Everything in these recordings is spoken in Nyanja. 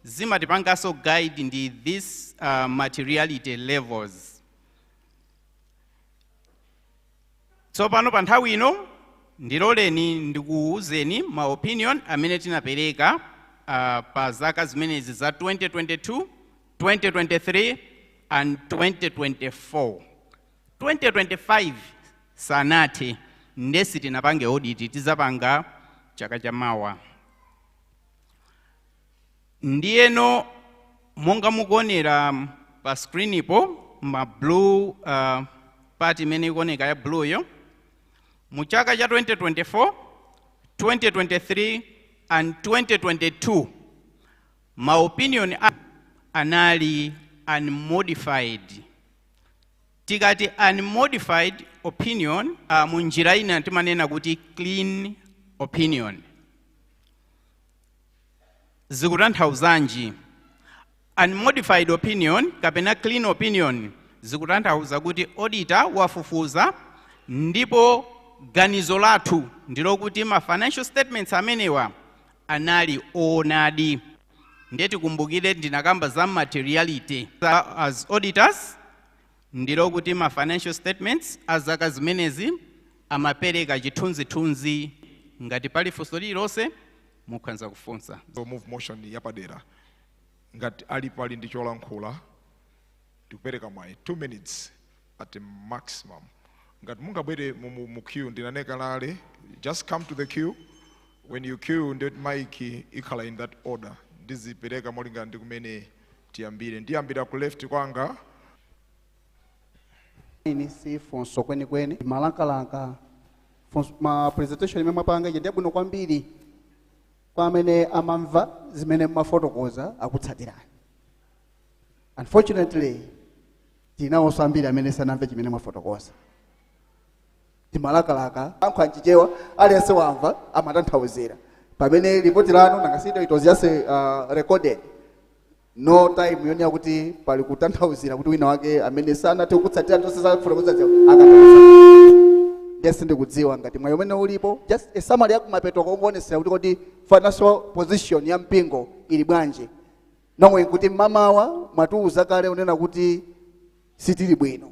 zimatipanganso guide ndi these materiality levels. Tsopano pa nthawi ino ndiloleni ndikuwuzeni ma opinion amene tinapereka pa zaka zimenezi za 2022, 2023 and 2024. 2025 sanathe ndesi tinapange audit tizapanga chaka chamawa. Ndiyeno monga mukuonera pa screen ipo ma blue part imene ikuoneka ya blue yo, mu chaka cha 2024, 2023 and 2022 ma opinion anali unmodified. Tikati unmodified opinion mu njira ina timanena kuti clean opinion. Zikutanthauzanji? Unmodified opinion kapena clean opinion zikutanthauza kuti auditor wafufuza ndipo ganizo lathu ndilo kuti ma financial statements amenewa anali onadi. Ndeti kumbukire ndinakamba za materiality as auditors ndilo kuti ma financial statements azaka zimenezi amapereka chithunzithunzi. Ngati pali funso lililonse mukhoza kufunsa. So move motion yapadera ngati ali pali ndi cholankhula tikupereka mwayi 2 minutes at a maximum. Ngati mungabwere mu queue ndinaneka lale, just come to the queue. When you queue ndi mic ikhala in that order. Ndizipereka molinga ndi kumene tiyambire. Ndiyambira ku left kwanga. Ini si fonso kweni malankalaka ma presentation imene mwapanga ije ndiyabwino kwambiri kwa amene amamva zimene mmafotokoza akutsatirani. Unfortunately tinawonso ambiri amene sanamve chimene mwafotokoza. Timalakalaka ankhanjichewa aliyense wamva amatanthauzira pamene ripoti lanu nangasito it was just recorded. No time yoni yakuti pali kutanthauzira kuti wina wake amene sanathe kutsatira tonse zafotokoza akatauza. Yes, ndikudziwa ngati mwayo umene ulipo just a summary yakumapeto kuonetsera kuti kodi financial position ya mpingo ili bwanji. Nomwe kuti mamawa mwatiuza kale unena kuti sitili bwino.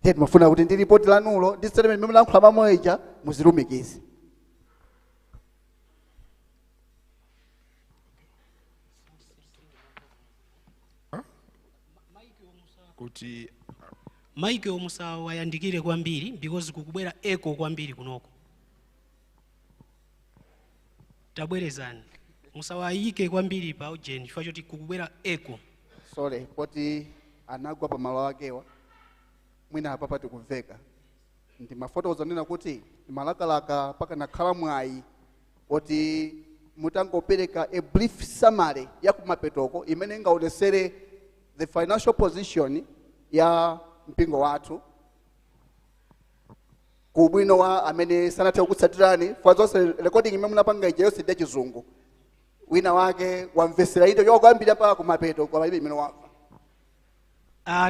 Tete mafuna kuti ndi report lanulo ndi statement imene lankhula mamoja muzilumikize. Kuti Mike omusa wayandikire kwambiri because kukubwera echo kwambiri kunoko. Tabwerezani. Musa wayike kwambiri pa ujeni chifukwa choti kukubwera echo. Sorry, poti anagwa pa malo akewa. Mwina apa pati kumveka. Ndi mafotokoza nena kuti malakalaka paka nakhala mwayi poti mutangopereka a brief summary ya kumapetoko imene ngaonesere the financial position ya mpingo wathu kubwino wa amene sanathe kukutsatirani for zonse recording imene munapanga ija yonse ndi chizungu. Wina wake wamvesera ito yokwambira pa kumapeto kwa ibe imene wamva.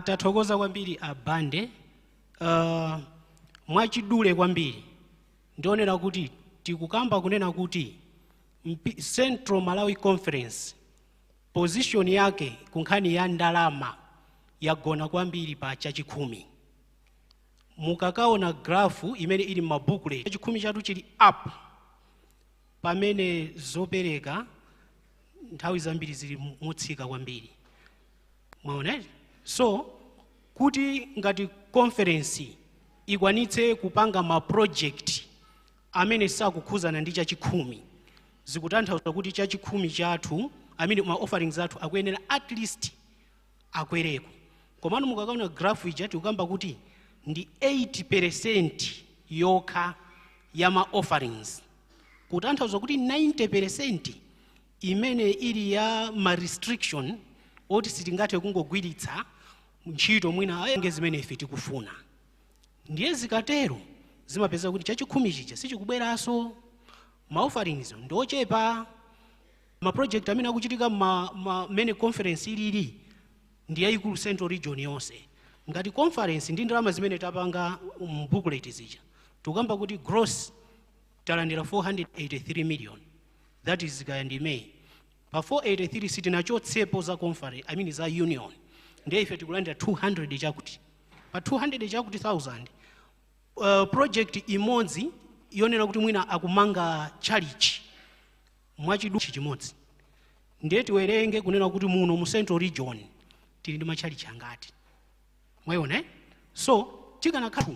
Tathokoza kwambiri abande mwachidule kwambiri. Ndionera kuti tikukamba kunena kuti Central Malawi Conference position yake kunkhani ya ndalama yagona kwambiri pa chachikhumi. Mukakaona grafu imene ili mabooklet chachikhumi chatu chili up pamene zopereka nthawi zambiri zili mutsika kwambiri. Mwaona? So kuti ngati conference ikwanitse kupanga ma project amene sakukhuzana ndi chachikhumi zikutanthauza kuti chachikhumi chathu amene ma offerings athu akuyenera at least akwereko. Komano mukakaona graph ija tikukamba kuti ndi 80% yokha ya ma offerings. Kutanthauza kuti 90% imene ili ya ma restriction oti sitingathe kungogwiritsa ntchito mwina ayenge zimene ife tikufuna. Ndiye zikatero zimapeza kuti chachikhumi chija sichikubweranso. Ma offerings ndochepa. Ma project amene akuchitika mene conference ilili ndi yayikulu Central Region yonse. Ngati conference ndi ndalama zimene tapanga booklet zija tukamba kuti gross talandira 483 million. That is May. pa 483 sitinachotsepo za conference I mean za union ndiye ife tikulandira 200 chakuti pa 200 chakuti 1000 project imodzi yonena kuti mwina akumanga chalichi mwachiduchi chimodzi ndiye tiwerenge kunena kuti muno mu central region tili ndi machalichi angati mwayiona so tikanakhala